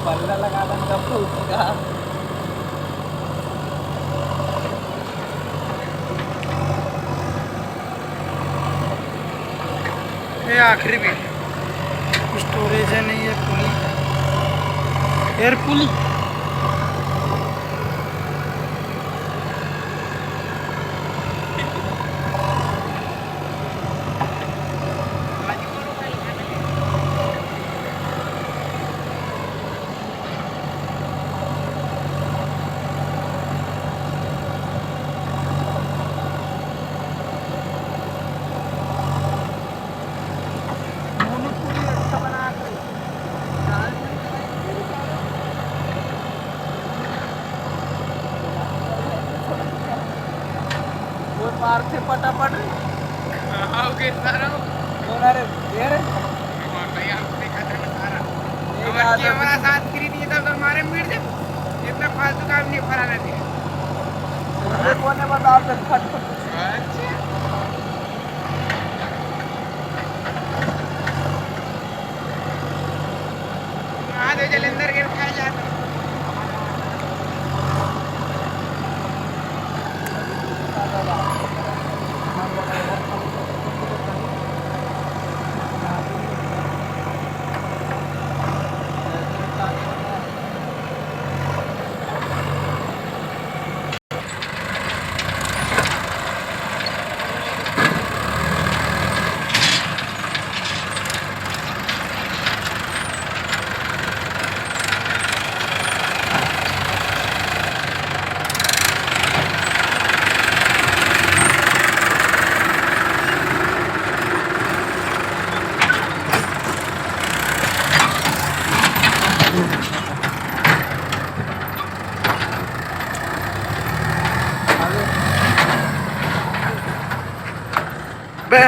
पल्ला लगा था उसका। ये आखिरी भी स्टोरेज है नहीं है पुली एयर पुली। पार से पटापट ओके सारा अरे यार हमारा साथ फ्री नहीं था तो हमारे मीट दे इतना फालतू काम नहीं फराना थी। कोने बता दे फट अच्छा आज जलंधर के खाए जाते बे